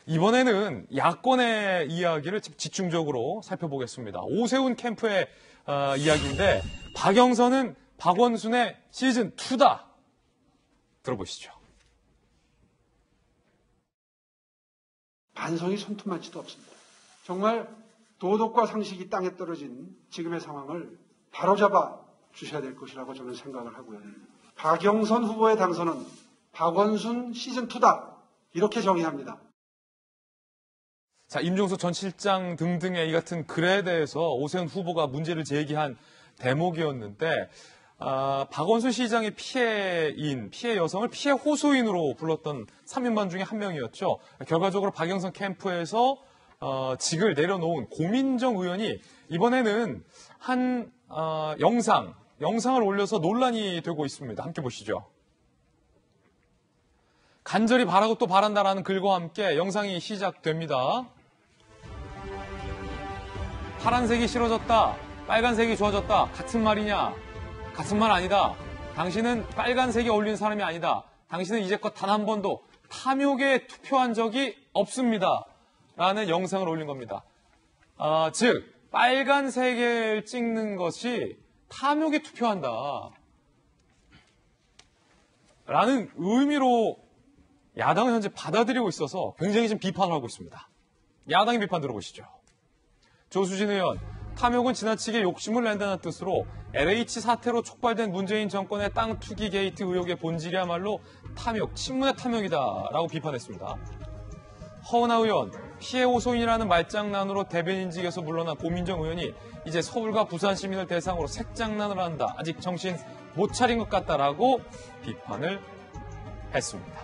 이번에는 야권의 이야기를 집중적으로 살펴보겠습니다. 오세훈 캠프의 이야기인데 박영선은 박원순의 시즌2다. 들어보시죠. 반성이 손톱만치도 없습니다. 정말 도덕과 상식이 땅에 떨어진 지금의 상황을 바로잡아 주셔야 될 것이라고 저는 생각을 하고요. 박영선 후보의 당선은 박원순 시즌2다. 이렇게 정의합니다. 자, 임종석 전 실장 등등의 이 같은 글에 대해서 오세훈 후보가 문제를 제기한 대목이었는데 박원순 시장의 피해 여성을 피해 호소인으로 불렀던 3인방 중에 한 명이었죠. 결과적으로 박영선 캠프에서 직을 내려놓은 고민정 의원이 이번에는 한 영상을 올려서 논란이 되고 있습니다. 함께 보시죠. 간절히 바라고 또 바란다라는 글과 함께 영상이 시작됩니다. 파란색이 싫어졌다. 빨간색이 좋아졌다. 같은 말이냐? 같은 말 아니다. 당신은 빨간색이 어울리는 사람이 아니다. 당신은 이제껏 단 한 번도 탐욕에 투표한 적이 없습니다. 라는 영상을 올린 겁니다. 즉 빨간색을 찍는 것이 탐욕에 투표한다. 라는 의미로 야당은 현재 받아들이고 있어서 굉장히 지금 비판을 하고 있습니다. 야당의 비판 들어보시죠. 조수진 의원, 탐욕은 지나치게 욕심을 낸다는 뜻으로 LH 사태로 촉발된 문재인 정권의 땅 투기 게이트 의혹의 본질이야말로 탐욕, 친문의 탐욕이다라고 비판했습니다. 허은하 의원, 피해 호소인이라는 말장난으로 대변인직에서 물러난 고민정 의원이 이제 서울과 부산 시민을 대상으로 색장난을 한다. 아직 정신 못 차린 것 같다라고 비판을 했습니다.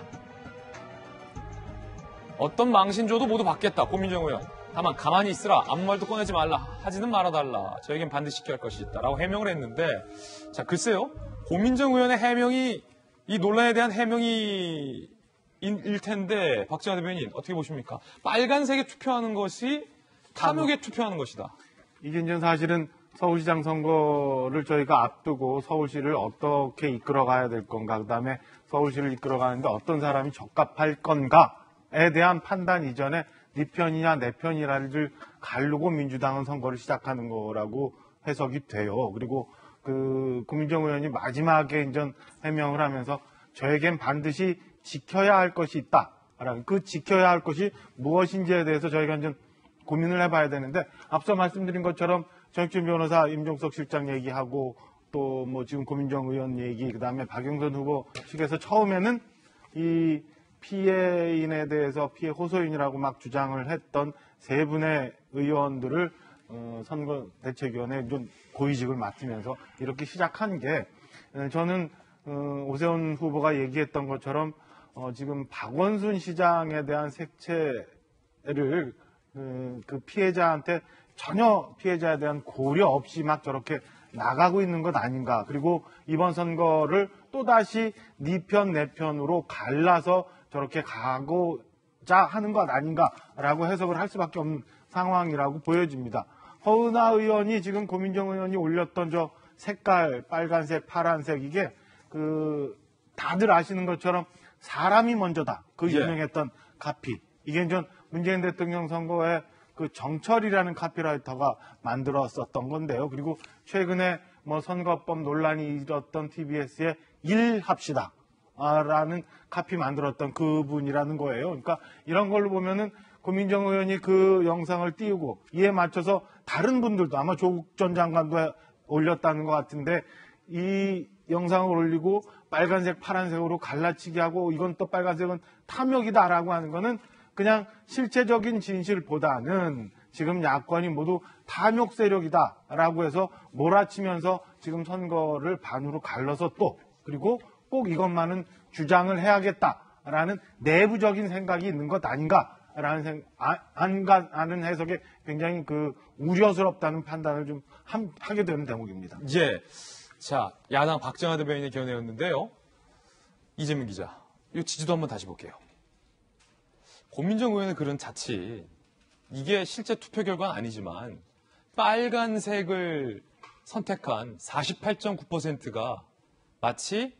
어떤 망신줘도 모두 받겠다. 고민정 의원. 다만 가만히 있으라. 아무 말도 꺼내지 말라. 하지는 말아달라. 저에겐 반드시 지켜야 할 것이 있다. 라고 해명을 했는데 자 글쎄요. 고민정 의원의 해명이 이 논란에 대한 해명이 일 텐데 박지원 대변인 어떻게 보십니까? 빨간색에 투표하는 것이 탐욕에 투표하는 것이다. 이게 이제 사실은 서울시장 선거를 저희가 앞두고 서울시를 어떻게 이끌어가야 될 건가, 그다음에 서울시를 이끌어가는데 어떤 사람이 적합할 건가에 대한 판단 이전에 네 편이냐 내 편이냐를 가르고 민주당은 선거를 시작하는 거라고 해석이 돼요. 그리고 고민정 의원이 마지막에 이제 해명을 하면서 저에겐 반드시 지켜야 할 것이 있다. 그 지켜야 할 것이 무엇인지에 대해서 저희가 이제 고민을 해봐야 되는데 앞서 말씀드린 것처럼 정익준 변호사, 임종석 실장 얘기하고 또 뭐 지금 고민정 의원 얘기, 그다음에 박영선 후보 측에서 처음에는 이 피해인에 대해서 피해 호소인이라고 막 주장을 했던 세 분의 의원들을 선거대책위원회 고위직을 맡으면서 이렇게 시작한 게 저는 오세훈 후보가 얘기했던 것처럼 지금 박원순 시장에 대한 색채를 그 피해자한테 전혀 피해자에 대한 고려 없이 막 저렇게 나가고 있는 것 아닌가. 그리고 이번 선거를 또다시 네 편, 내 편으로 갈라서 저렇게 가고자 하는 것 아닌가라고 해석을 할 수밖에 없는 상황이라고 보여집니다. 허은하 의원이 지금 고민정 의원이 올렸던 저 색깔, 빨간색, 파란색, 이게 다들 아시는 것처럼 사람이 먼저다. 유명했던 카피. 이게 이제 문재인 대통령 선거에 정철이라는 카피라이터가 만들었었던 건데요. 그리고 최근에 선거법 논란이 일었던 TBS의 일합시다. 라는 카피 만들었던 그분이라는 거예요. 그러니까 이런 걸로 보면은 고민정 의원이 그 영상을 띄우고 이에 맞춰서 다른 분들도 아마 조국 전 장관도 올렸다는 것 같은데 이 영상을 올리고 빨간색, 파란색으로 갈라치기 하고 이건 또 빨간색은 탐욕이다라고 하는 거는 그냥 실체적인 진실보다는 지금 야권이 모두 탐욕 세력이다라고 해서 몰아치면서 지금 선거를 반으로 갈라서 또 그리고 꼭 이것만은 주장을 해야겠다라는 내부적인 생각이 있는 것 아닌가라는 아는 해석에 굉장히 우려스럽다는 판단을 좀 하게 되는 대목입니다. 예. 자, 야당 박정하 대변인의 견해였는데요. 이재명 기자, 이 지지도 한번 다시 볼게요. 고민정 의원의 글은 자칫 이게 실제 투표 결과는 아니지만 빨간색을 선택한 48.9%가 마치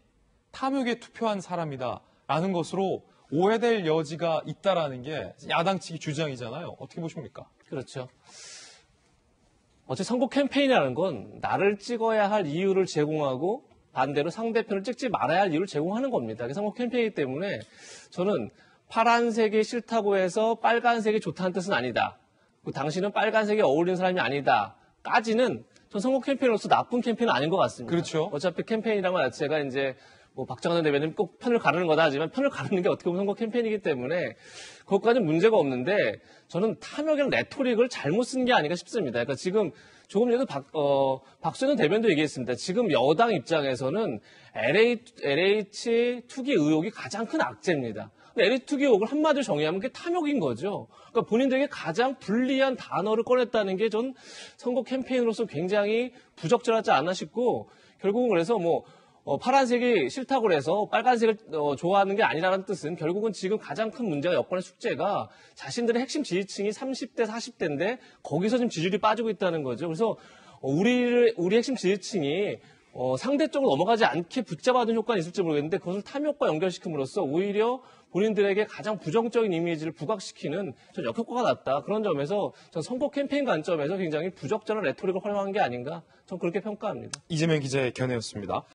탐욕에 투표한 사람이다라는 것으로 오해될 여지가 있다라는 게 야당 측의 주장이잖아요. 어떻게 보십니까? 그렇죠. 어차피 선거 캠페인이라는 건 나를 찍어야 할 이유를 제공하고 반대로 상대편을 찍지 말아야 할 이유를 제공하는 겁니다. 선거 캠페인이기 때문에 저는 파란색이 싫다고 해서 빨간색이 좋다는 뜻은 아니다. 당신은 빨간색에 어울리는 사람이 아니다. 까지는 전 선거 캠페인으로서 나쁜 캠페인은 아닌 것 같습니다. 그렇죠. 어차피 캠페인이란 것 자체가 이제 뭐 박정환 대변인 꼭 편을 가르는 거다 하지만 편을 가르는 게 어떻게 보면 선거 캠페인이기 때문에 그것까지는 문제가 없는데 저는 탐욕이랑 레토릭을 잘못 쓴 게 아닌가 싶습니다. 그러니까 지금 조금 전에도 박수현 대변도 얘기했습니다. 지금 여당 입장에서는 LH 투기 의혹이 가장 큰 악재입니다. LH 투기 의혹을 한마디로 정의하면 그게 탐욕인 거죠. 그러니까 본인들에게 가장 불리한 단어를 꺼냈다는 게 전 선거 캠페인으로서 굉장히 부적절하지 않나 싶고 결국은 그래서 파란색이 싫다고 해서 빨간색을 좋아하는 게 아니라는 뜻은 결국은 지금 가장 큰 문제가 여권의 숙제가 자신들의 핵심 지지층이 30대, 40대인데 거기서 지금 지지율이 빠지고 있다는 거죠. 그래서 우리 핵심 지지층이 상대적으로 넘어가지 않게 붙잡아둔 효과는 있을지 모르겠는데 그것을 탐욕과 연결시킴으로써 오히려 본인들에게 가장 부정적인 이미지를 부각시키는 전 역효과가 났다. 그런 점에서 전 선거 캠페인 관점에서 굉장히 부적절한 레토릭을 활용한 게 아닌가. 전 그렇게 평가합니다. 이재명 기자의 견해였습니다.